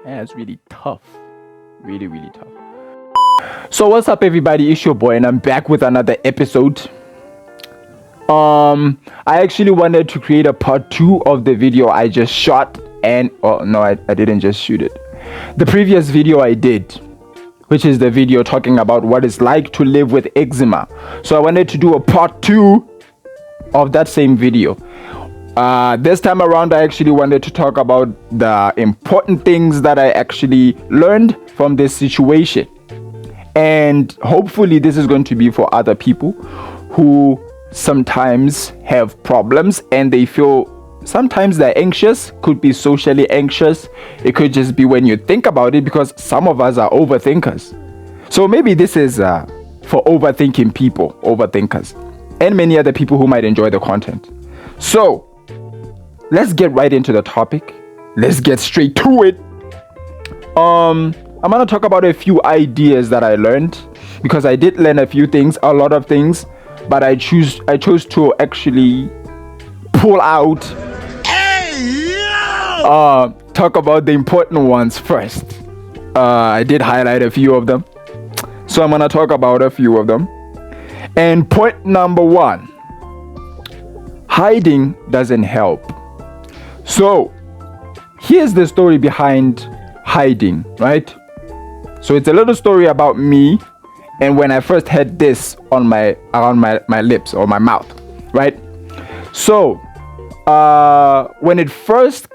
Yeah, it's really tough. Really, really tough. So what's up, everybody? It's your boy, and I'm back with another episode. I actually wanted to create a part 2 of the video I just shot, and I didn't just shoot it. The previous video I did, which is the video talking about what it's like to live with eczema. So I wanted to do a part 2 of that same video. This time around, I actually wanted to talk about the important things that I actually learned from this situation. And hopefully this is going to be for other people who sometimes have problems and they feel sometimes they're anxious. Could be socially anxious. It could just be when you think about it, because some of us are overthinkers. So maybe this is for overthinking people, overthinkers, and many other people who might enjoy the content. So let's get right into the topic. Let's get straight to it. I'm gonna talk about a few ideas that I learned, because I did learn a lot of things, but I chose to actually pull out, talk about the important ones first. I did highlight a few of them, so I'm gonna talk about a few of them. And point number 1, hiding doesn't help. So here's the story behind hiding, right? So it's a little story about me and when I first had this on around my lips or my mouth, right? So when it first,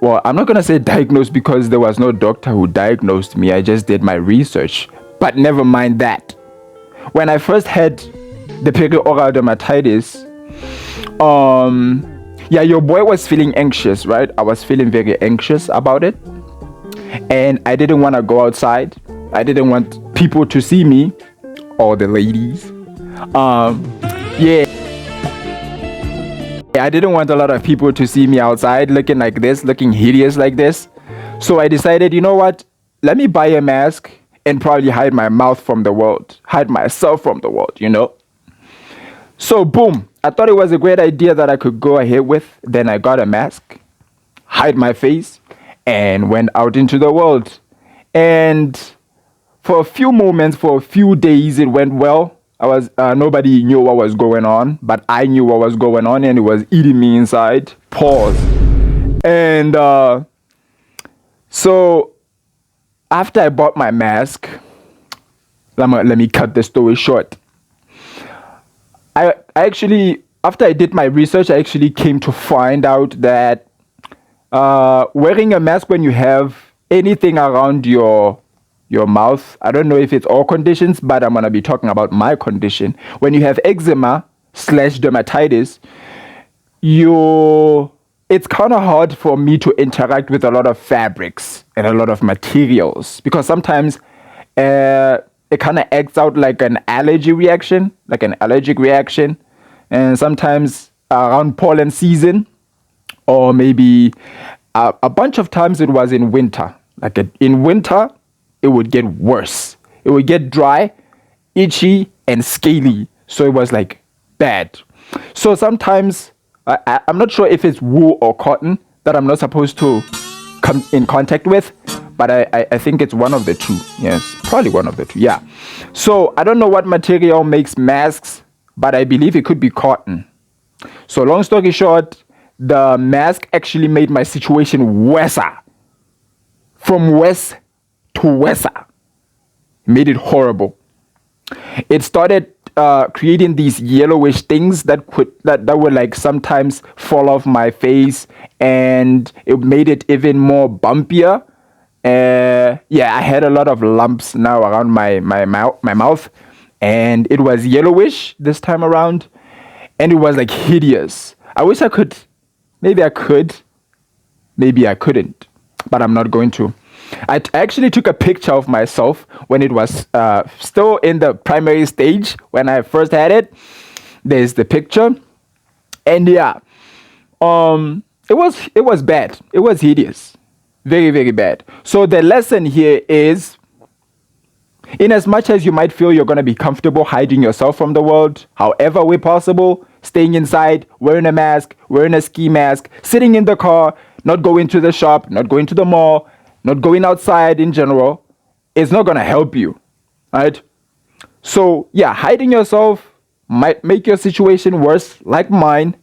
I'm not gonna say diagnosed, because there was no doctor who diagnosed me. I just did my research, but never mind that. When I first had the perioral dermatitis, your boy was feeling anxious, right? I was feeling very anxious about it, and I didn't want to go outside. I didn't want people to see me, or the ladies. I didn't want a lot of people to see me outside looking like this, looking hideous like this. So I decided, you know what? Let me buy a mask and probably hide my mouth from the world, hide myself from the world, you know? So boom, I thought it was a great idea that I could go ahead with. Then I got a mask, hide my face, and went out into the world. And for a few moments, for a few days, it went well. Nobody knew what was going on, but I knew what was going on, and it was eating me inside. Pause. And so after I bought my mask, let me cut the story short. I actually, after I did my research, I actually came to find out that wearing a mask when you have anything around your mouth, I don't know if it's all conditions, but I'm going to be talking about my condition. When you have eczema / dermatitis, it's kind of hard for me to interact with a lot of fabrics and a lot of materials, because sometimes it kind of acts out like an allergic reaction. And sometimes around pollen season, or maybe a bunch of times it was in winter. In winter, it would get worse. It would get dry, itchy, and scaly. So it was like bad. So sometimes, I'm not sure if it's wool or cotton that I'm not supposed to come in contact with, but I think it's one of the two. Yes, probably one of the two. Yeah. So I don't know what material makes masks, but I believe it could be cotton. So long story short, the mask actually made my situation worse. From worse to worse. Made it horrible. It started creating these yellowish things that would like sometimes fall off my face, and it made it even more bumpier. I had a lot of lumps now around my mouth, and it was yellowish this time around, and it was like hideous. I wish I could, maybe I couldn't, but I'm not going to. I actually took a picture of myself when it was still in the primary stage, when I first had it. There's the picture, and it was bad. It was hideous. Very, very bad. So the lesson here is, in as much as you might feel you're going to be comfortable hiding yourself from the world, however way possible, staying inside, wearing a mask, wearing a ski mask, sitting in the car, not going to the shop, not going to the mall, not going outside in general, it's not going to help you, right? So, yeah, hiding yourself might make your situation worse, like mine,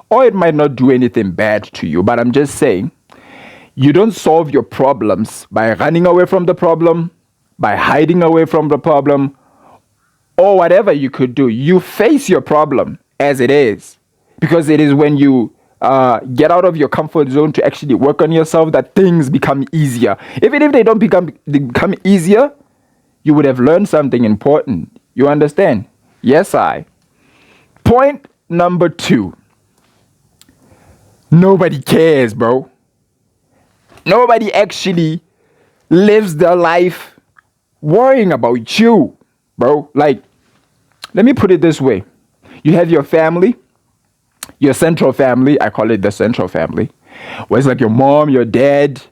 or it might not do anything bad to you. But I'm just saying, you don't solve your problems by running away from the problem, by hiding away from the problem, or whatever you could do. You face your problem as it is, because it is when you get out of your comfort zone to actually work on yourself that things become easier. Even if they don't become easier, you would have learned something important. You understand? Yes, I. Point number 2. Nobody cares, bro. Nobody actually lives their life worrying about you, bro. Like, let me put it this way. You have your family, your central family. I call it the central family, where it's like your mom, your dad,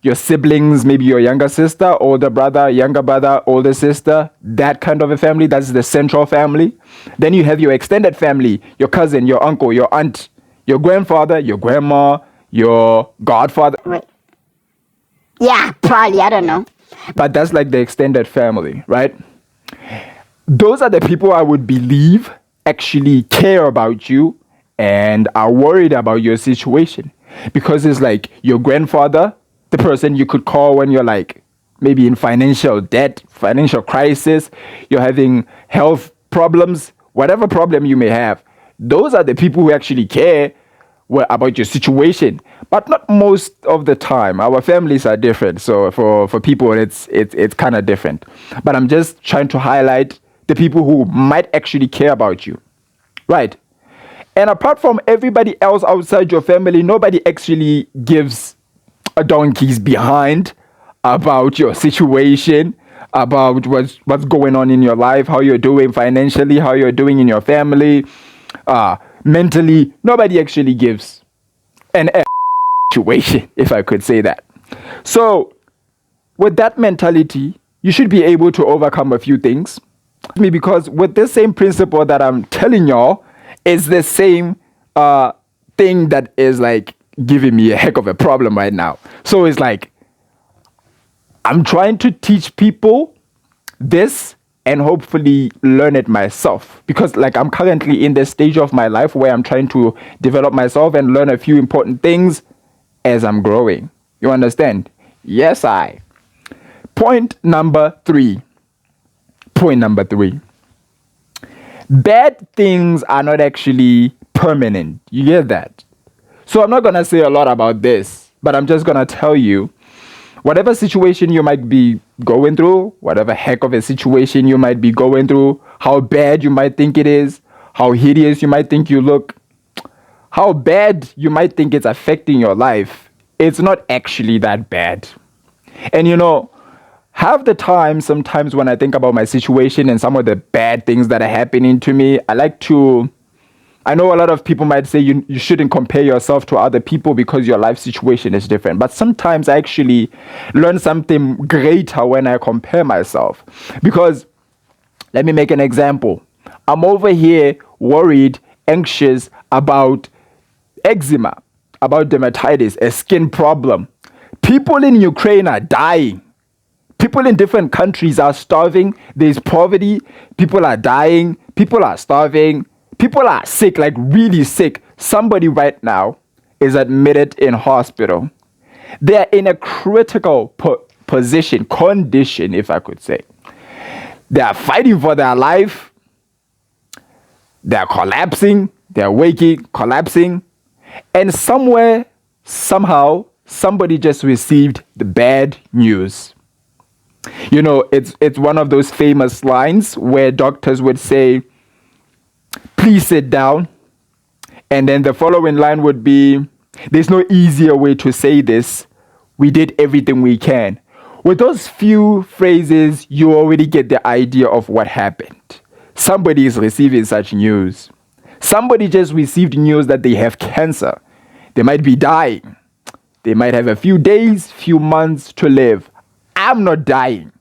your siblings, maybe your younger sister, older brother, younger brother, older sister, that kind of a family. That's the central family. Then you have your extended family, your cousin, your uncle, your aunt, your grandfather, your grandma, your godfather. Right. Yeah, probably. I don't know. But that's like the extended family, right? Those are the people I would believe actually care about you and are worried about your situation. Because it's like your grandfather, the person you could call when you're like maybe in financial debt, financial crisis, you're having health problems, whatever problem you may have. Those are the people who actually care about your situation, but not most of the time. Our families are different, so for people it's kind of different. But I'm just trying to highlight the people who might actually care about you, right? And apart from everybody else outside your family, nobody actually gives a donkey's behind about your situation, about what's going on in your life, how you're doing financially, how you're doing in your family, mentally. Nobody actually gives an situation, if I could say that. So with that mentality, you should be able to overcome a few things. Because with this same principle that I'm telling y'all, it's the same thing that is like giving me a heck of a problem right now. So it's like I'm trying to teach people this and hopefully learn it myself, because like I'm currently in the stage of my life where I'm trying to develop myself and learn a few important things as I'm growing. You understand? Yes, I. Point number 3. Bad things are not actually permanent. You get that? So I'm not going to say a lot about this, but I'm just going to tell you, whatever situation you might be going through, whatever heck of a situation you might be going through, how bad you might think it is, how hideous you might think you look, how bad you might think it's affecting your life, it's not actually that bad. And you know, half the time, sometimes when I think about my situation and some of the bad things that are happening to me, I know a lot of people might say you shouldn't compare yourself to other people because your life situation is different. But sometimes I actually learn something greater when I compare myself. Because, let me make an example. I'm over here worried, anxious about eczema, about dermatitis, a skin problem. People in Ukraine are dying. People in different countries are starving. There's poverty. People are dying. People are starving. People are sick, like really sick. Somebody right now is admitted in hospital. They're in a critical condition, if I could say. They are fighting for their life. They're collapsing. They're waking, collapsing. And somewhere, somehow, somebody just received the bad news. You know, it's one of those famous lines where doctors would say, please sit down. And then the following line would be, there's no easier way to say this. We did everything we can. With those few phrases, you already get the idea of what happened. Somebody is receiving such news. Somebody just received news that they have cancer. They might be dying. They might have a few days, few months to live. I'm not dying.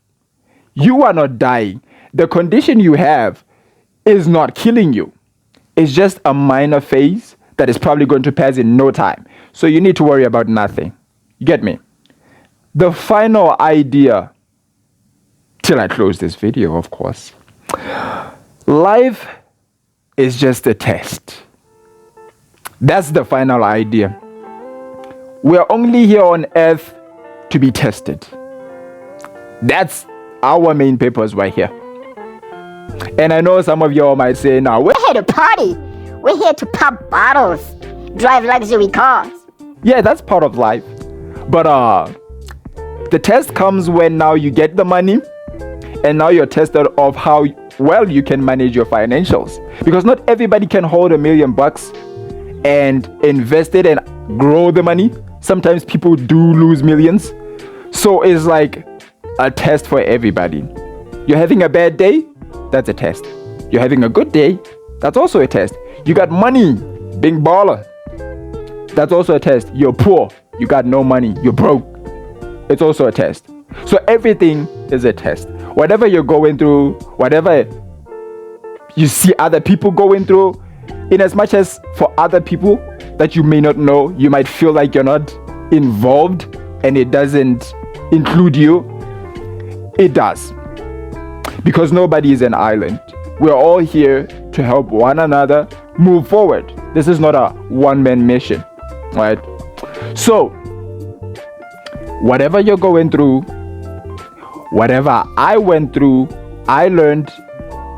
You are not dying. The condition you have is not killing you. It's just a minor phase that is probably going to pass in no time. So you need to worry about nothing. You get me? the final idea, till I close this video, of course. Life is just a test. That's the final idea. We're only here on earth to be tested. That's our main purpose right here. And I know some of y'all might say, now, We're here to party. We're here to pop bottles, drive luxury cars. yeah, that's part of life. But the test comes when now you get the money, and now you're tested of how well you can manage your financials. Because not everybody can hold $1 million and invest it and grow the money. Sometimes people do lose millions. So it's like a test for everybody. You're having a bad day? That's a test. You're having a good day? That's also a test. You got money, big baller. That's also a test. You're poor. You got no money. You're broke. It's also a test. So everything is a test. Whatever you're going through, whatever you see other people going through, in as much as for other people that you may not know, you might feel like you're not involved and it doesn't include you, it does. Because nobody is an island. We're all here to help one another move forward. This is not a one-man mission, right? So, whatever you're going through, whatever I went through, I learned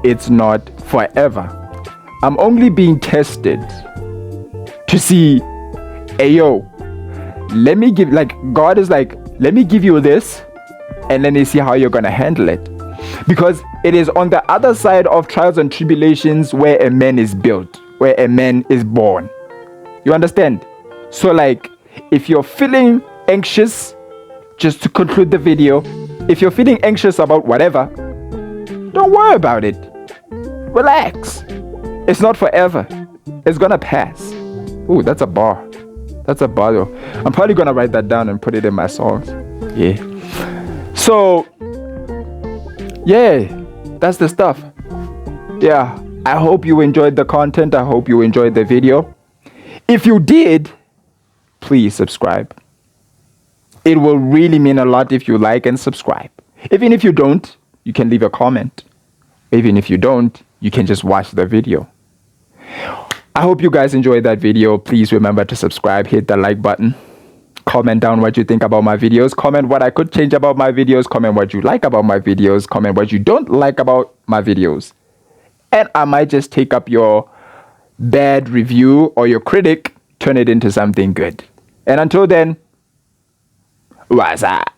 it's not forever. I'm only being tested to see, hey yo, let me give, like, God is like, let me give you this and let me see how you're gonna handle it. Because it is on the other side of trials and tribulations where a man is built, where a man is born. You understand? So like, if you're feeling anxious, just to conclude the video, if you're feeling anxious about whatever, don't worry about it. Relax. It's not forever. It's gonna pass. Ooh, that's a bar. That's a bar though. I'm probably gonna write that down and put it in my songs. Yeah. So, yeah, that's the stuff. Yeah, I hope you enjoyed the content. I hope you enjoyed the video. If you did, please subscribe. It will really mean a lot if you like and subscribe. Even if you don't, you can leave a comment. Even if you don't, you can just watch the video. I hope you guys enjoyed that video. Please remember to subscribe, hit the like button. Comment down what you think about my videos. Comment what I could change about my videos. Comment what you like about my videos. Comment what you don't like about my videos. And I might just take up your bad review or your critic, turn it into something good. And until then, what's up?